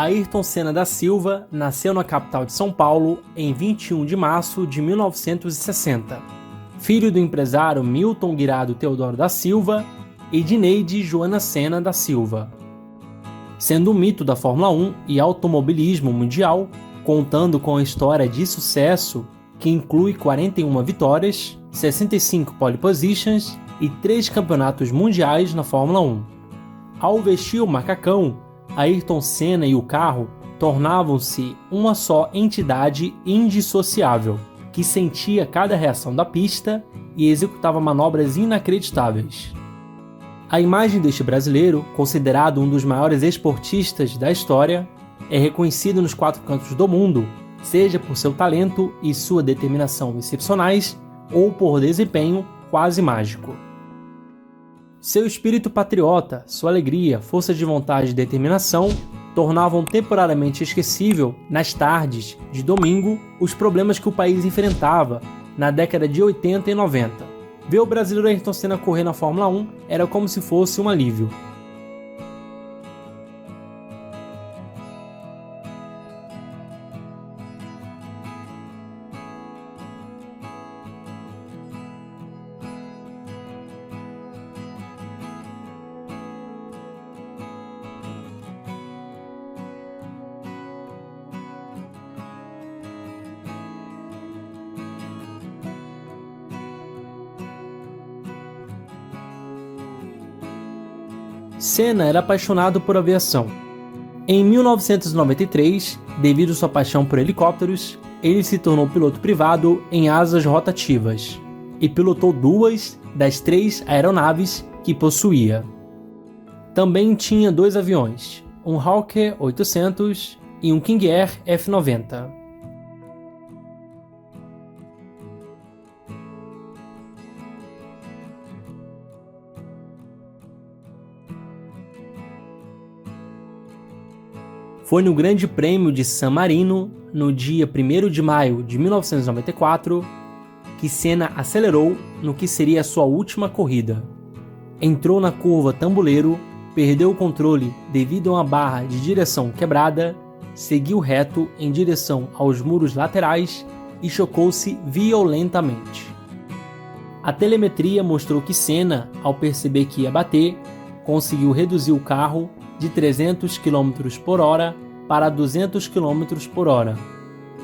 Ayrton Senna da Silva nasceu na capital de São Paulo em 21 de março de 1960. Filho do empresário Milton Guirado Teodoro da Silva e de Neide Joana Senna da Silva. Sendo um mito da Fórmula 1 e automobilismo mundial, contando com a história de sucesso que inclui 41 vitórias, 65 pole positions e 3 campeonatos mundiais na Fórmula 1. Ao vestir o macacão, Ayrton Senna e o carro tornavam-se uma só entidade indissociável, que sentia cada reação da pista e executava manobras inacreditáveis. A imagem deste brasileiro, considerado um dos maiores esportistas da história, é reconhecido nos 4 cantos do mundo, seja por seu talento e sua determinação excepcionais ou por desempenho quase mágico. Seu espírito patriota, sua alegria, força de vontade e determinação tornavam temporariamente esquecível, nas tardes de domingo, os problemas que o país enfrentava na década de 80 e 90. Ver o brasileiro Ayrton Senna correr na Fórmula 1 era como se fosse um alívio. Senna era apaixonado por aviação. Em 1993, devido à sua paixão por helicópteros, ele se tornou piloto privado em asas rotativas e pilotou 2 das 3 aeronaves que possuía. Também tinha 2 aviões, um Hawker 800 e um King Air F-90. Foi no Grande Prêmio de San Marino, no dia 1º de maio de 1994, que Senna acelerou no que seria a sua última corrida. Entrou na curva Tambuleiro, perdeu o controle devido a uma barra de direção quebrada, seguiu reto em direção aos muros laterais e chocou-se violentamente. A telemetria mostrou que Senna, ao perceber que ia bater, conseguiu reduzir o carro de 300 km por hora para 200 km por hora.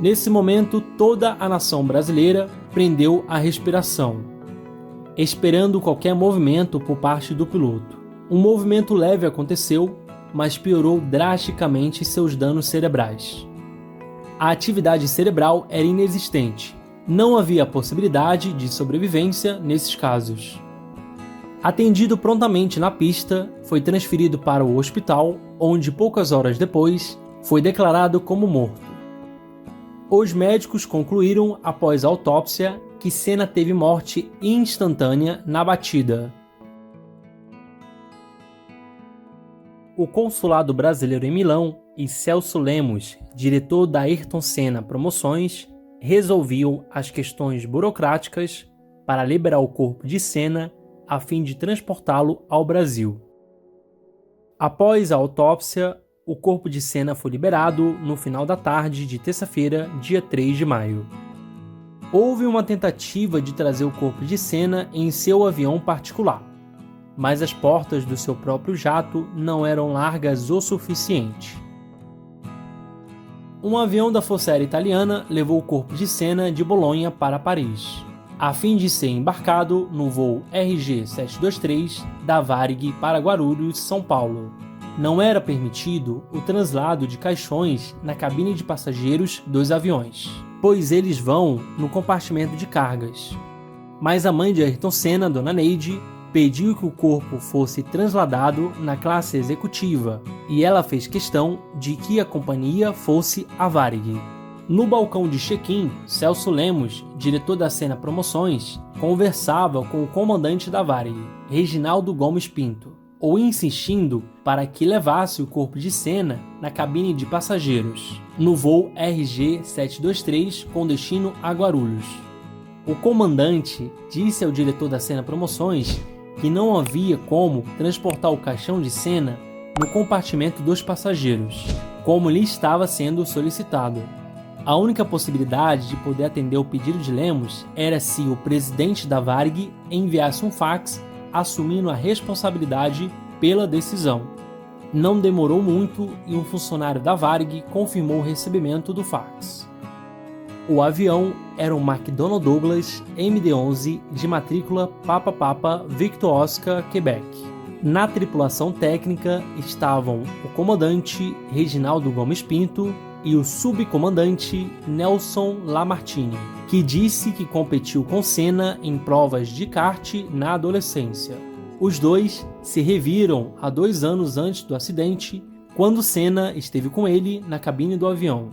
Nesse momento, toda a nação brasileira prendeu a respiração, esperando qualquer movimento por parte do piloto. Um movimento leve aconteceu, mas piorou drasticamente seus danos cerebrais. A atividade cerebral era inexistente. Não havia possibilidade de sobrevivência nesses casos. Atendido prontamente na pista, foi transferido para o hospital, onde poucas horas depois foi declarado como morto. Os médicos concluíram, após a autópsia, que Senna teve morte instantânea na batida. O consulado brasileiro em Milão e Celso Lemos, diretor da Ayrton Senna Promoções, resolviam as questões burocráticas para liberar o corpo de Senna a fim de transportá-lo ao Brasil. Após a autópsia, o corpo de Senna foi liberado no final da tarde de terça-feira, dia 3 de maio. Houve uma tentativa de trazer o corpo de Senna em seu avião particular, mas as portas do seu próprio jato não eram largas o suficiente. Um avião da Força Aérea Italiana levou o corpo de Senna de Bolonha para Paris, a fim de ser embarcado no voo RG-723 da Varig para Guarulhos, São Paulo. Não era permitido o translado de caixões na cabine de passageiros dos aviões, pois eles vão no compartimento de cargas. Mas a mãe de Ayrton Senna, Dona Neide, pediu que o corpo fosse transladado na classe executiva, e ela fez questão de que a companhia fosse a Varig. No balcão de check-in, Celso Lemos, diretor da Senna Promoções, conversava com o comandante da Varig, Reginaldo Gomes Pinto, ou insistindo para que levasse o corpo de Senna na cabine de passageiros, no voo RG-723 com destino a Guarulhos. O comandante disse ao diretor da Senna Promoções que não havia como transportar o caixão de Senna no compartimento dos passageiros, como lhe estava sendo solicitado. A única possibilidade de poder atender o pedido de Lemos era se o presidente da Varig enviasse um fax assumindo a responsabilidade pela decisão. Não demorou muito e um funcionário da Varig confirmou o recebimento do fax. O avião era um McDonnell Douglas MD-11 de matrícula Papa Papa Victor Oscar, Quebec. Na tripulação técnica estavam o comandante Reginaldo Gomes Pinto e o subcomandante Nelson Lamartine, que disse que competiu com Senna em provas de kart na adolescência. Os dois se reviram há 2 anos antes do acidente, quando Senna esteve com ele na cabine do avião.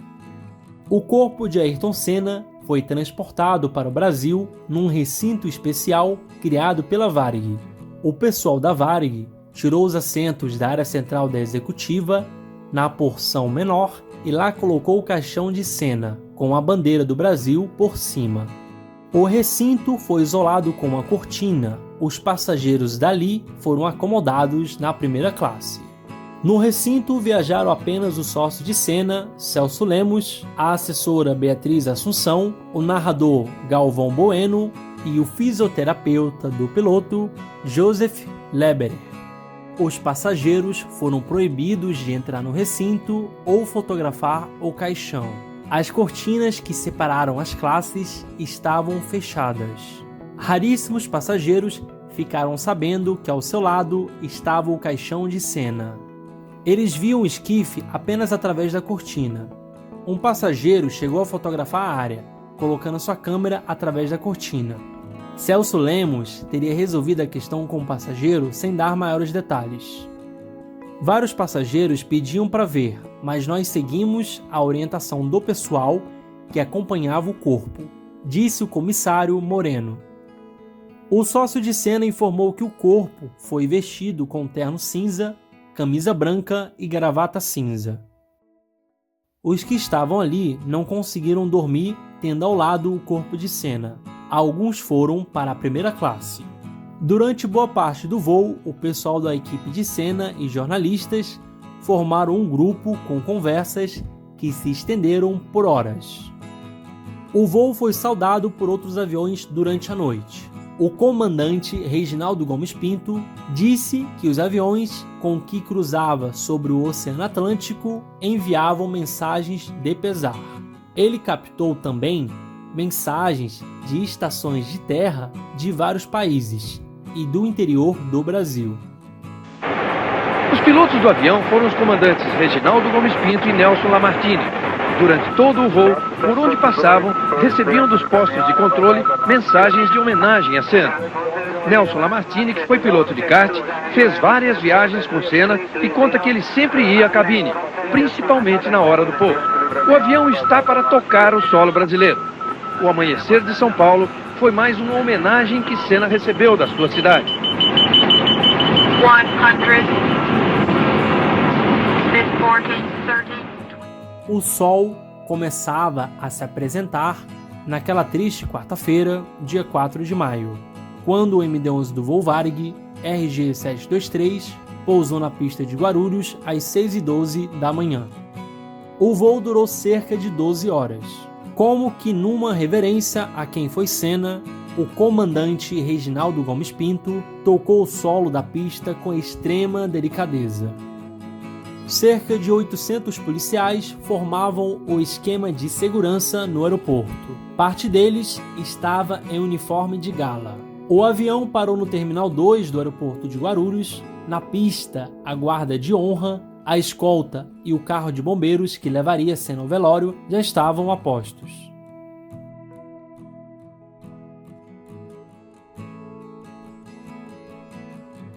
O corpo de Ayrton Senna foi transportado para o Brasil num recinto especial criado pela Varig. O pessoal da Varig tirou os assentos da área central da executiva, na porção menor, e lá colocou o caixão de Senna, com a bandeira do Brasil por cima. O recinto foi isolado com uma cortina. Os passageiros dali foram acomodados na primeira classe. No recinto viajaram apenas o sócio de Senna, Celso Lemos, a assessora Beatriz Assunção, o narrador Galvão Bueno e o fisioterapeuta do piloto, Joseph Leberer. Os passageiros foram proibidos de entrar no recinto ou fotografar o caixão. As cortinas que separaram as classes estavam fechadas. Raríssimos passageiros ficaram sabendo que ao seu lado estava o caixão de Senna. Eles viam o esquife apenas através da cortina. Um passageiro chegou a fotografar a área, colocando sua câmera através da cortina. Celso Lemos teria resolvido a questão com o passageiro sem dar maiores detalhes. Vários passageiros pediam para ver, mas nós seguimos a orientação do pessoal que acompanhava o corpo, disse o comissário Moreno. O sócio de Senna informou que o corpo foi vestido com terno cinza, camisa branca e gravata cinza. Os que estavam ali não conseguiram dormir tendo ao lado o corpo de Senna. Alguns foram para a primeira classe. Durante boa parte do voo, o pessoal da equipe de Senna e jornalistas formaram um grupo com conversas que se estenderam por horas. O voo foi saudado por outros aviões durante a noite. O comandante Reginaldo Gomes Pinto disse que os aviões com que cruzava sobre o Oceano Atlântico enviavam mensagens de pesar. Ele captou também mensagens de estações de terra de vários países e do interior do Brasil. Os pilotos do avião foram os comandantes Reginaldo Gomes Pinto e Nelson Lamartine. Durante todo o voo, por onde passavam, recebiam dos postos de controle mensagens de homenagem a Senna. Nelson Lamartine, que foi piloto de kart, fez várias viagens com Senna e conta que ele sempre ia à cabine, principalmente na hora do pouso. O avião está para tocar o solo brasileiro. O amanhecer de São Paulo foi mais uma homenagem que Senna recebeu da sua cidade. 100, 40, 30. O sol começava a se apresentar naquela triste quarta-feira, dia 4 de maio, quando o MD-11 do voo Varig RG-723 pousou na pista de Guarulhos às 6h12 da manhã. O voo durou cerca de 12 horas. Como que numa reverência a quem foi Senna, o comandante Reginaldo Gomes Pinto tocou o solo da pista com extrema delicadeza. Cerca de 800 policiais formavam o esquema de segurança no aeroporto. Parte deles estava em uniforme de gala. O avião parou no Terminal 2 do aeroporto de Guarulhos. Na pista, a guarda de honra, a escolta e o carro de bombeiros que levaria Senna ao velório já estavam a postos.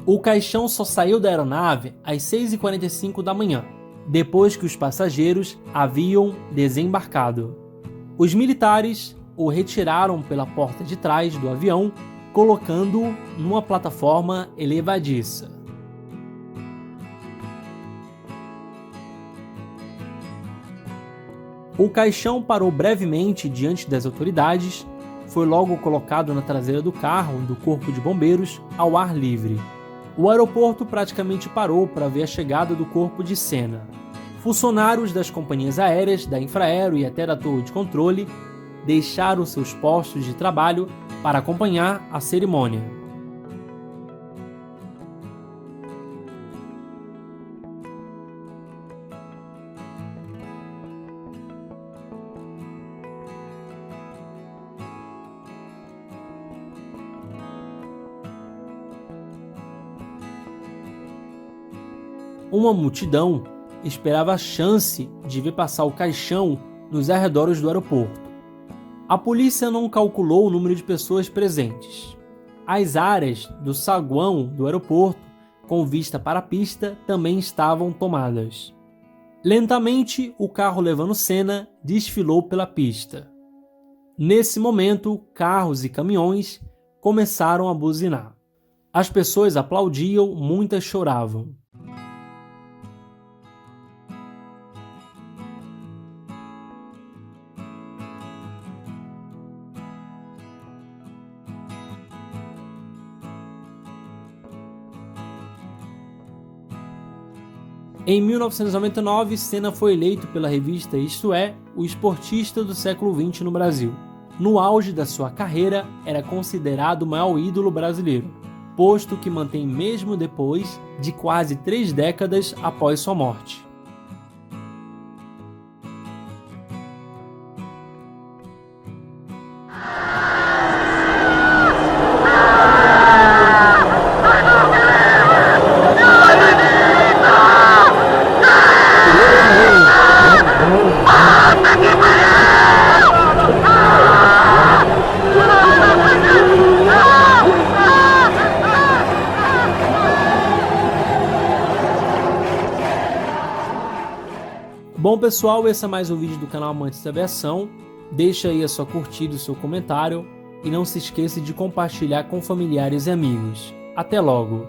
O caixão só saiu da aeronave às 6h45 da manhã, depois que os passageiros haviam desembarcado. Os militares o retiraram pela porta de trás do avião, colocando-o numa plataforma elevadiça. O caixão parou brevemente diante das autoridades, foi logo colocado na traseira do carro do Corpo de Bombeiros ao ar livre. O aeroporto praticamente parou para ver a chegada do corpo de Senna. Funcionários das companhias aéreas, da Infraero e até da torre de controle deixaram seus postos de trabalho para acompanhar a cerimônia. Uma multidão esperava a chance de ver passar o caixão nos arredores do aeroporto. A polícia não calculou o número de pessoas presentes. As áreas do saguão do aeroporto, com vista para a pista, também estavam tomadas. Lentamente, o carro levando Senna desfilou pela pista. Nesse momento, carros e caminhões começaram a buzinar. As pessoas aplaudiam, muitas choravam. Em 1999, Senna foi eleito pela revista Isto É, o esportista do século XX no Brasil. No auge da sua carreira, era considerado o maior ídolo brasileiro, posto que mantém mesmo depois de quase 3 décadas após sua morte. Bom pessoal, esse é mais um vídeo do canal Amantes da Aviação. Deixa aí a sua curtida e o seu comentário e não se esqueça de compartilhar com familiares e amigos. Até logo!